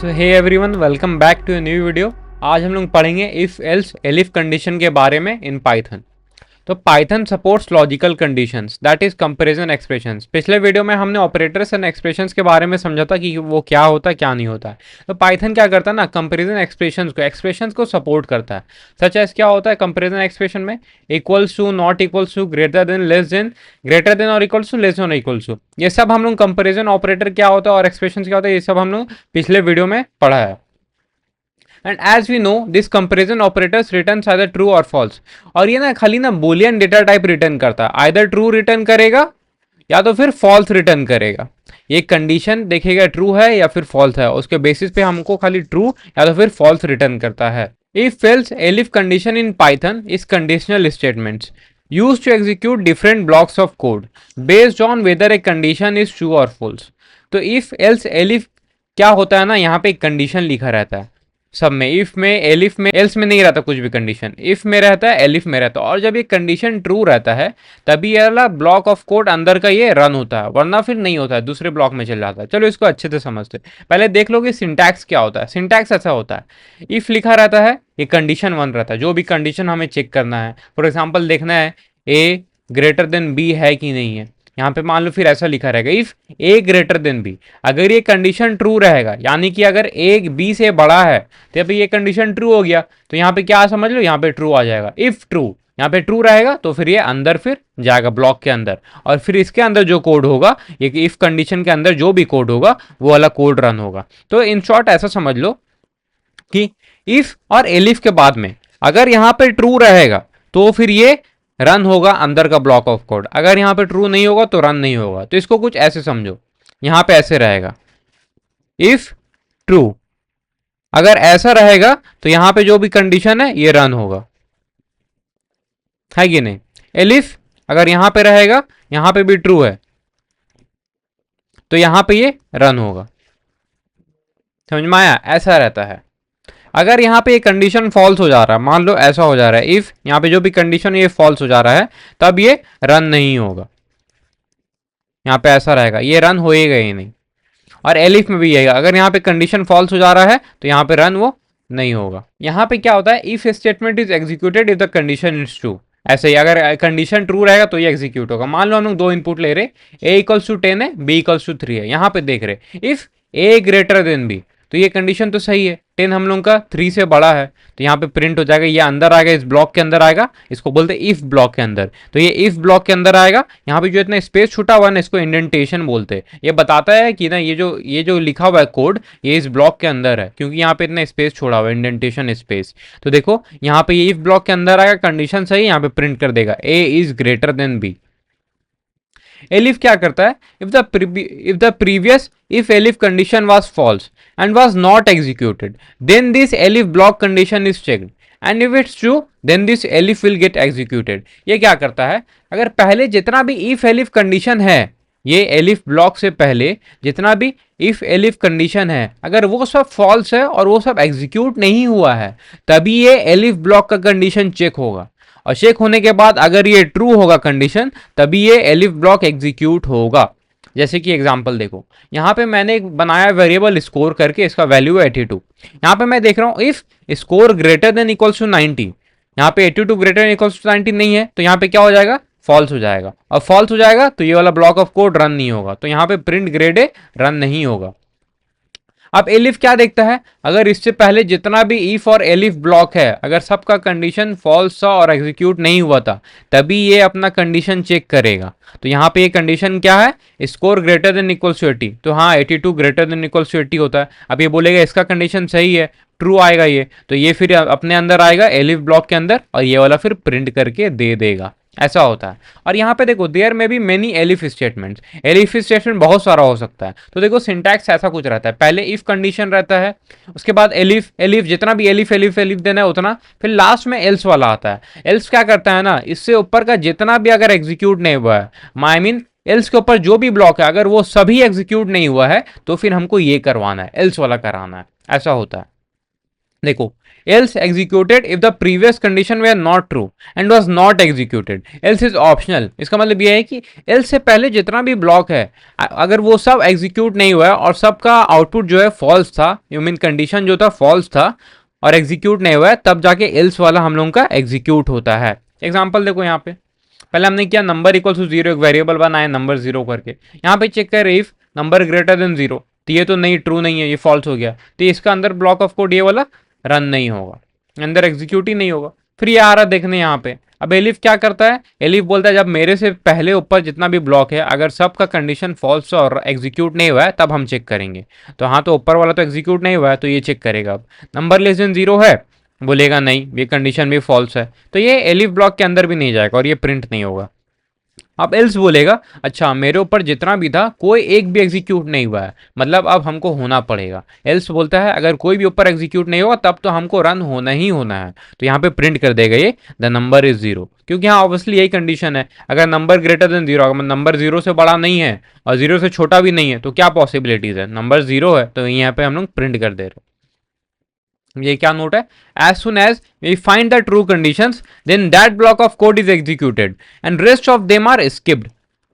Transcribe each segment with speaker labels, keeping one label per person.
Speaker 1: So hey everyone, welcome back to a new video. आज हम लोग पढ़ेंगे इफ एल्स एलिफ कंडीशन के बारे में इन पाइथन। तो Python supports logical conditions that is comparison expressions. पिछले वीडियो में हमने ऑपरेटर्स एंड एक्सप्रेशंस के बारे में समझा था कि वो क्या होता है क्या नहीं होता है। तो पाइथन क्या करता है ना, कंपैरिजन एक्सप्रेशंस को सपोर्ट करता है। सच एज क्या होता है कंपैरिजन एक्सप्रेशन में, equals to, not equals to, greater than, less than, greater than और इक्वल्स टू, लेस देन और इक्वल्स टू, ये सब हम लोग कंपैरिजन ऑपरेटर क्या होता है और एक्सप्रेशन क्या होता है ये सब हम लोग पिछले वीडियो में पढ़ा है। And as we know this comparison operators return either true और फॉल्स। और ये ना खाली ना बुलियन डेटा टाइप रिटर्न करता है, आइदर ट्रू रिटर्न करेगा या तो फिर फॉल्स रिटर्न करेगा। ये कंडीशन देखेगा ट्रू है या फिर फॉल्स है, उसके बेसिस पे हमको खाली ट्रू या तो फिर फॉल्स रिटर्न करता है। If else elif condition in Python is conditional statements used to execute different blocks of code based on whether a condition is true or false। तो if else elif क्या होता है ना, यहाँ पे एक कंडीशन लिखा रहता है सब में। इफ में, एलिफ में, एल्स में नहीं रहता कुछ भी कंडीशन, इफ में रहता है, एलिफ में रहता है। और जब ये कंडीशन ट्रू रहता है तभी ये वाला ब्लॉक ऑफ कोड अंदर का ये रन होता है, वरना फिर नहीं होता है, दूसरे ब्लॉक में चल जाता है। चलो इसको अच्छे से समझते हैं। पहले देख लो कि सिंटैक्स क्या होता है। सिंटैक्स ऐसा होता है, इफ लिखा रहता है, ये कंडीशन 1 रहता है, जो भी कंडीशन हमें चेक करना है। फॉर एग्जाम्पल देखना है ए ग्रेटर देन बी है कि नहीं है। यहाँ पे मान लो फिर ऐसा लिखा रहेगा if A greater than B. अगर ये कंडीशन ट्रू रहेगा, यानी कि अगर ए बी से बड़ा है, तो अभी ये कंडीशन ट्रू हो गया, तो यहाँ पे क्या समझ लो, यहाँ पे ट्रू आ जाएगा। इफ ट्रू, यहाँ पे ट्रू रहेगा तो फिर ये अंदर फिर जाएगा ब्लॉक के अंदर, और फिर इसके अंदर जो कोड होगा, ये इफ कंडीशन के अंदर जो भी कोड होगा वो वाला कोड रन होगा। तो इन शॉर्ट ऐसा समझ लो कि इफ और एलिफ के बाद में अगर यहाँ पे ट्रू रहेगा तो फिर ये रन होगा अंदर का ब्लॉक ऑफ कोड, अगर यहाँ पे ट्रू नहीं होगा तो रन नहीं होगा। तो इसको कुछ ऐसे समझो, यहाँ पे ऐसे रहेगा इफ ट्रू, अगर ऐसा रहेगा तो यहाँ पे जो भी कंडीशन है ये रन होगा, है कि नहीं। एलिफ अगर यहाँ पे रहेगा, यहाँ पे भी ट्रू है, तो यहाँ पे ये रन होगा। समझ में आया, ऐसा रहता है। अगर यहाँ पे ये कंडीशन फॉल्स हो जा रहा है, मान लो ऐसा हो जा रहा है, इफ यहाँ पे जो भी कंडीशन ये फॉल्स हो जा रहा है, तब ये रन नहीं होगा। यहाँ पे ऐसा रहेगा, ये रन होएगा ही नहीं। और एलिफ में भी यही, अगर यहाँ पे कंडीशन फॉल्स हो जा रहा है तो यहाँ पे रन वो नहीं होगा। यहाँ पे क्या होता है, if statement is executed if the condition is true. ऐसे ही अगर कंडीशन ट्रू रहेगा तो ये एग्जीक्यूट होगा। मान लो हम लोग दो इनपुट ले रहे, ए इक्वल्स टू 10 है, बी इक्वल्स टू 3 है। यहाँ पे देख रहे if A greater than B, तो ये कंडीशन तो सही है, 10 हम लोग का 3 से बड़ा है, तो यहाँ पे प्रिंट हो जाएगा, ये अंदर आएगा, इस ब्लॉक के अंदर आएगा, इसको बोलते हैं इफ ब्लॉक के अंदर। तो ये इफ ब्लॉक के अंदर आएगा, यहाँ पे जो इतना स्पेस छूटा हुआ है ना, इसको इंडेंटेशन बोलते हैं। ये बताता है कि ना ये जो लिखा हुआ है कोड, ये इस ब्लॉक के अंदर है, क्योंकि यहाँ पे इतना स्पेस छोड़ा हुआ है, इंडेंटेशन स्पेस। तो देखो यहाँ पे ये इफ ब्लॉक के अंदर आएगा, कंडीशन सही, यहाँ पे प्रिंट कर देगा A is greater than B. Elif क्या करता है, if the previous if elif condition was false and was not executed, then this elif block condition is checked and if it's true then this elif will get executed। ये क्या करता है, अगर पहले जितना भी if elif कंडीशन है, ये elif ब्लॉक से पहले जितना भी if elif कंडीशन है, अगर वो सब फॉल्स है और वो सब एग्जीक्यूट नहीं हुआ है, तभी ये elif ब्लॉक का कंडीशन चेक होगा। और चेक होने के बाद अगर ये ट्रू होगा कंडीशन, तभी ये elif ब्लॉक एग्जीक्यूट होगा। जैसे कि एग्जांपल देखो, यहाँ पे मैंने एक बनाया वेरिएबल स्कोर करके, इसका वैल्यू है 82। यहाँ पे मैं देख रहा हूँ if score greater than equals to 90, यहाँ पे 82 ग्रेटर देन इक्वल्स टू 90 नहीं है, तो यहाँ पे क्या हो जाएगा, फॉल्स हो जाएगा। और फॉल्स हो जाएगा तो ये वाला ब्लॉक ऑफ कोड रन नहीं होगा, तो यहाँ पे प्रिंट ग्रेड ए रन नहीं होगा। अब एलिफ क्या देखता है, अगर इससे पहले जितना भी इफ और एलिफ ब्लॉक है, अगर सबका कंडीशन फॉल्स था और एग्जीक्यूट नहीं हुआ था, तभी ये अपना कंडीशन चेक करेगा। तो यहाँ पे ये कंडीशन क्या है, score greater than equals to 80, तो हाँ 82 ग्रेटर देन इक्वल्स टू 80 होता है। अब ये बोलेगा इसका कंडीशन सही है, ट्रू आएगा ये, तो ये फिर अपने अंदर आएगा एलिफ ब्लॉक के अंदर, और ये वाला फिर प्रिंट करके दे देगा। ऐसा होता है। और यहाँ पे देखो देयर में भी many elif statements, elif statement बहुत सारा हो सकता है। तो देखो सिंटैक्स ऐसा कुछ रहता है, पहले इफ कंडीशन रहता है, उसके बाद एलिफ एलिफ जितना भी एलिफ एलिफ एलिफ देना है उतना, फिर लास्ट में एल्स वाला आता है। एल्स क्या करता है ना, इससे ऊपर का जितना भी अगर एग्जीक्यूट नहीं हुआ है, आई मीन एल्स के ऊपर जो भी ब्लॉक है, अगर वो सभी एग्जीक्यूट नहीं हुआ है, तो फिर हमको ये करवाना है, एल्स वाला कराना है। ऐसा होता है। देखो, else executed if the previous condition were not true and was not executed, else is optional। इसका मतलब ये है कि else से पहले जितना भी ब्लॉक है अगर वो सब एग्जीक्यूट नहीं हुआ है और सबका आउटपुट जो है फॉल्स था, यू मीन कंडीशन जो था फॉल्स था और एग्जीक्यूट नहीं हुआ है, तब जाके else वाला हम लोगों का एग्जीक्यूट होता है। एग्जाम्पल देखो यहाँ पे, पहले हमने किया नंबर इक्वल टू जीरो, एक वेरिएबल बनाया नंबर जीरो करके, यहाँ पे चेक कर if number greater than zero, तो ये तो नहीं, ट्रू नहीं है, ये फॉल्स हो गया, तो इसका अंदर ब्लॉक ऑफ कोड ये वाला रन नहीं होगा, अंदर एग्जीक्यूट ही नहीं होगा। फिर ये आ रहा देखने यहाँ पे, अब एलिफ क्या करता है, एलिफ बोलता है जब मेरे से पहले ऊपर जितना भी ब्लॉक है अगर सबका कंडीशन फॉल्स और एग्जीक्यूट नहीं हुआ है तब हम चेक करेंगे। तो हाँ, तो ऊपर वाला तो एग्जीक्यूट नहीं हुआ है तो ये चेक करेगा। अब नंबर लेस देन जीरो है, बोलेगा नहीं, ये कंडीशन भी फॉल्स है, तो ये एलिफ ब्लॉक के अंदर भी नहीं जाएगा और ये प्रिंट नहीं होगा। अब एल्स बोलेगा अच्छा मेरे ऊपर जितना भी था कोई एक भी एग्जीक्यूट नहीं हुआ है, मतलब अब हमको होना पड़ेगा। एल्स बोलता है अगर कोई भी ऊपर एग्जीक्यूट नहीं होगा तब तो हमको रन होना ही होना है, तो यहाँ पे प्रिंट कर देगा ये द नंबर इज जीरो, क्योंकि यहाँ ऑब्वियसली यही कंडीशन है, अगर नंबर ग्रेटर देन जीरो, अगर नंबर जीरो से बड़ा नहीं है और जीरो से छोटा भी नहीं है तो क्या पॉसिबिलिटीज है, नंबर जीरो है, तो यहाँ पे हम लोग प्रिंट कर दे रहे। ये क्या नोट है, as soon as we find the true conditions then that block of code is executed and rest of them are skipped.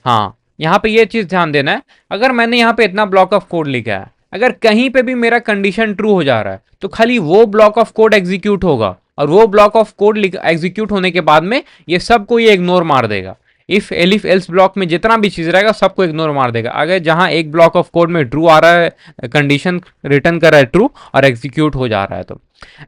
Speaker 1: हाँ, यहाँ पे ये चीज ध्यान देना है, अगर मैंने यहाँ पे इतना ब्लॉक ऑफ कोड लिखा है, अगर कहीं पे भी मेरा कंडीशन ट्रू हो जा रहा है तो खाली वो ब्लॉक ऑफ कोड एग्जीक्यूट होगा और वो ब्लॉक ऑफ कोड एग्जीक्यूट होने के बाद में ये सबको ये इग्नोर मार देगा। इफ एलिफ एल्स ब्लॉक में जितना भी चीज रहेगा सबको इग्नोर मार देगा। अगर जहां एक ब्लॉक ऑफ कोड में ट्रू आ रहा है, कंडीशन रिटर्न कर रहा है ट्रू और एग्जीक्यूट हो जा रहा है तो,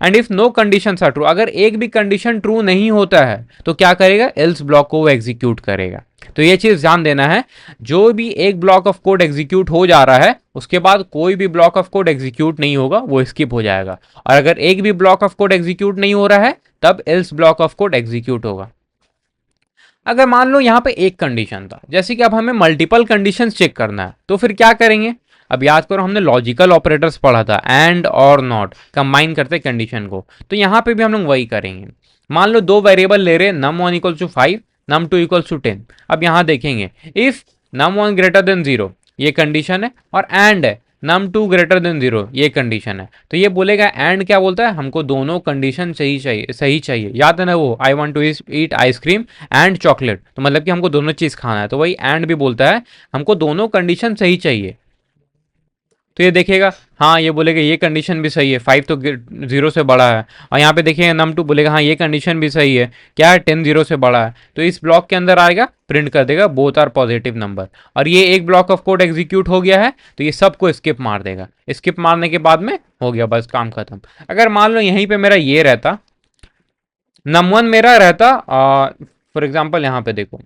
Speaker 1: and if no condition are true, अगर एक भी कंडीशन ट्रू नहीं होता है तो क्या करेगा, एल्स ब्लॉक को वो एग्जीक्यूट करेगा। तो ये चीज ध्यान देना है, जो भी एक ब्लॉक ऑफ कोड एग्जीक्यूट हो जा रहा है उसके बाद कोई भी ब्लॉक ऑफ कोड एग्जीक्यूट नहीं होगा, वो स्किप हो जाएगा, और अगर एक भी ब्लॉक ऑफ कोड एग्जीक्यूट नहीं हो रहा है तब else block of code execute होगा। अगर मान लो यहाँ पे एक कंडीशन था, जैसे कि अब हमें मल्टीपल कंडीशंस चेक करना है, तो फिर क्या करेंगे, अब याद करो हमने लॉजिकल ऑपरेटर्स पढ़ा था, एंड और नॉट कंबाइन करते कंडीशन को, तो यहाँ पे भी हम लोग वही करेंगे। मान लो दो वेरिएबल ले रहे हैं, num one equal to 5, num two equal to 10। अब यहाँ देखेंगे if num one greater than zero, ये कंडीशन है, और एंड है num two greater than zero, ये कंडीशन है, तो ये बोलेगा एंड क्या बोलता है, हमको दोनों कंडीशन सही चाहिए, सही चाहिए, याद है ना वो I want to eat ice cream and chocolate, तो मतलब कि हमको दोनों चीज खाना है, तो वही एंड भी बोलता है हमको दोनों कंडीशन सही चाहिए। तो ये देखेगा हाँ, ये बोलेगा ये कंडीशन भी सही है, 5 तो जीरो से बड़ा है, और यहाँ पे देखिएगा नम टू बोलेगा हाँ ये कंडीशन भी सही है, क्या है 10 जीरो से बड़ा है, तो इस ब्लॉक के अंदर आएगा, प्रिंट कर देगा बोथ आर पॉजिटिव नंबर, और ये एक ब्लॉक ऑफ कोड एग्जीक्यूट हो गया है तो ये सबको स्किप मार देगा, स्किप मारने के बाद में हो गया बस काम खत्म। अगर मान लो यहीं पे मेरा ये रहता, नम वन मेरा रहता, फॉर एग्जाम्पल यहाँ पे देखो,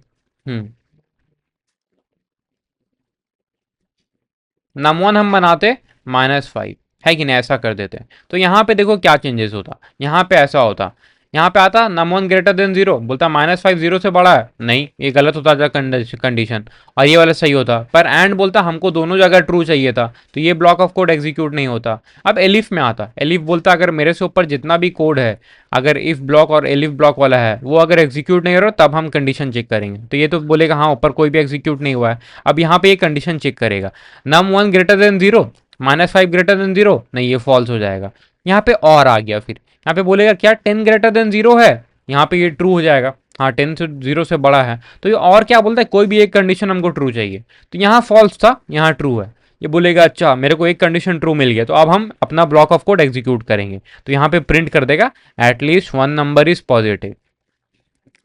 Speaker 1: नम वन हम बनाते -5, है कि नहीं, ऐसा कर देते, तो यहाँ पे देखो क्या चेंजेस होता, यहाँ पे ऐसा होता, यहाँ पे आता num one greater than zero, बोलता -5 जीरो से बड़ा है, नहीं ये गलत होता था कंडीशन, और ये वाला सही होता, पर एंड बोलता हमको दोनों जगह ट्रू चाहिए था, तो ये ब्लॉक ऑफ कोड एग्जीक्यूट नहीं होता। अब एलिफ में आता, एलिफ बोलता अगर मेरे से ऊपर जितना भी कोड है, अगर इफ ब्लॉक और एलिफ ब्लॉक वाला है वो अगर एग्जीक्यूट नहीं हो रहा तब हम कंडीशन चेक करेंगे, तो ये तो बोलेगा हाँ ऊपर कोई भी एग्जीक्यूट नहीं हुआ है। अब यहाँ पे ये कंडीशन चेक करेगा, num one greater than zero, -5 greater than zero, नहीं ये फॉल्स हो जाएगा। यहाँ पे और आ गया, फिर यहाँ पे बोलेगा क्या 10 ग्रेटर देन जीरो है, यहाँ पे ये ट्रू हो जाएगा, हाँ 10 से जीरो से बड़ा है, तो ये और क्या बोलता है, कोई भी एक कंडीशन हमको ट्रू चाहिए, तो यहाँ फॉल्स था यहाँ ट्रू है, ये बोलेगा अच्छा मेरे को एक कंडीशन ट्रू मिल गया, तो अब हम अपना ब्लॉक ऑफ कोड एग्जीक्यूट करेंगे, तो यहाँ पे प्रिंट कर देगा at least one number is positive,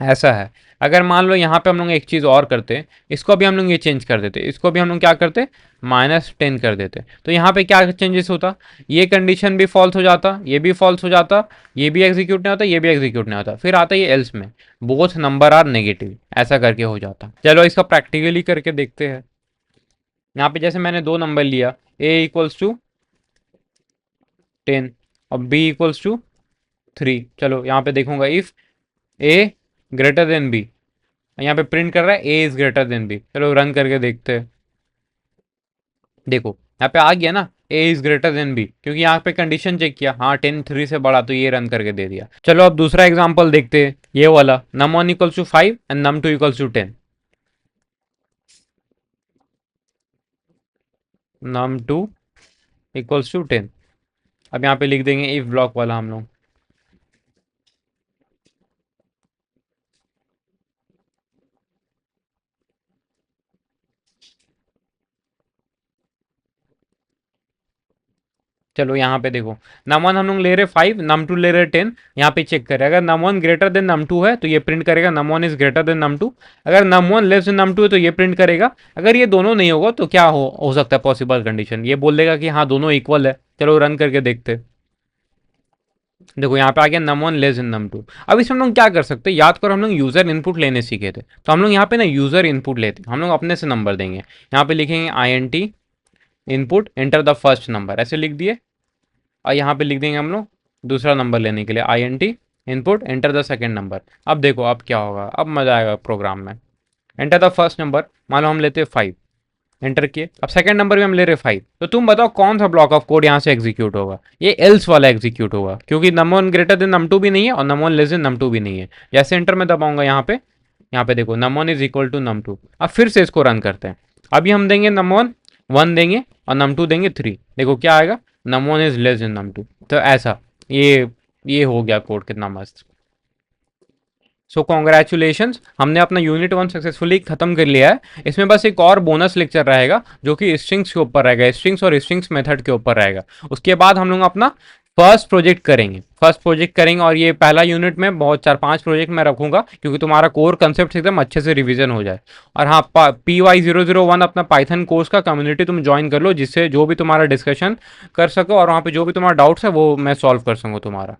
Speaker 1: ऐसा है। अगर मान लो यहाँ पे हम लोग एक चीज़ और करते, इसको भी हम लोग ये चेंज कर देते, इसको भी हम लोग क्या करते, -10 कर देते, तो यहाँ पे क्या चेंजेस होता, ये कंडीशन भी फॉल्स हो जाता, ये भी फॉल्स हो जाता, ये भी एग्जीक्यूट नहीं होता, ये भी एग्जीक्यूट नहीं होता, फिर आता ये एल्स में बोथ नंबर आर नेगेटिव, ऐसा करके हो जाता। चलो इसका प्रैक्टिकली करके देखते हैं। यहाँ पे जैसे मैंने दो नंबर लिया, a इक्वल्स टू 10 और b इक्वल्स टू 3, चलो यहाँ पे देखूंगा if a greater than b, यहाँ पे प्रिंट कर रहा है a is greater then b, चलो रन करके देखते हैं। देखो यहाँ पे आ गया ना a is greater then b, क्योंकि यहाँ पे कंडीशन चेक किया, हाँ 10 3 से बड़ा, तो ये रन करके दे दिया। चलो अब दूसरा एग्जांपल देखते हैं, ये वाला num one equals to 5 and num two equals to 10, num2 equals to 10, अब यहाँ पे लिख देंगे इफ ब्लॉक वाला हम लोग। चलो यहाँ पे देखो, नम वन हम लोग ले रहे 5, नम टू ले रहे 10। यहाँ पे चेक करें, अगर num one greater than num two है तो ये प्रिंट करेगा num one is greater than num two. अगर num one less than num two है तो ये प्रिंट करेगा। अगर ये दोनों नहीं होगा तो क्या हो सकता है पॉसिबल कंडीशन, ये बोल देगा कि हाँ दोनों इक्वल है। चलो रन करके देखते हैं। देखो यहाँ पे आ गया num one less than num two. अब इसमें हम लोग क्या कर सकते हैं, याद करो हम लोग यूजर इनपुट लेने सीखे थे, तो हम लोग यहाँ पे ना यूजर इनपुट लेते, हम लोग अपने से नंबर देंगे। यहाँ पे लिखेंगे I N T input enter the first number, ऐसे लिख दिए। और यहाँ पे लिख देंगे हम लोग दूसरा नंबर लेने के लिए I N T input enter the second number. अब देखो अब क्या होगा, अब मजा आएगा प्रोग्राम में। एंटर द फर्स्ट नंबर, मान लो हम लेते हैं 5, एंटर किए। अब सेकंड नंबर भी हम ले रहे 5, तो तुम बताओ कौन सा ब्लॉक ऑफ कोड यहाँ से एग्जीक्यूट होगा। ये एल्स वाला एग्जीक्यूट होगा, क्योंकि num one greater than num two भी नहीं है और num one less than num two भी नहीं है। जैसे एंटर में दबाऊंगा यहाँ पे देखो num one is equal to num two. अब फिर से इसको रन करते हैं। अभी हम देंगे नम वन 1 देंगे और नम टू देंगे 3। देखो क्या आएगा, num one is less than num two. तो ऐसा ये हो गया कोड, कितना मस्त। सो कॉन्ग्रेचुलेशंस, हमने अपना यूनिट 1 सक्सेसफुली खत्म कर लिया है। इसमें बस एक और बोनस लेक्चर रहेगा जो कि स्ट्रिंग्स के ऊपर रहेगा, स्ट्रिंग्स और स्ट्रिंग्स मेथड के ऊपर रहेगा। उसके बाद हम लोग अपना फर्स्ट प्रोजेक्ट करेंगे और ये पहला यूनिट में बहुत 4-5 प्रोजेक्ट मैं रखूंगा, क्योंकि तुम्हारा कोर कंसेप्ट एकदम अच्छे से रिवीजन हो जाए। और हाँ, PY001 अपना पाइथन कोर्स का कम्युनिटी तुम ज्वाइन कर लो, जिससे जो भी तुम्हारा डिस्कशन कर सको और वहाँ पे जो भी तुम्हारा डाउट्स है वो मैं सॉल्व कर सकूँ तुम्हारा।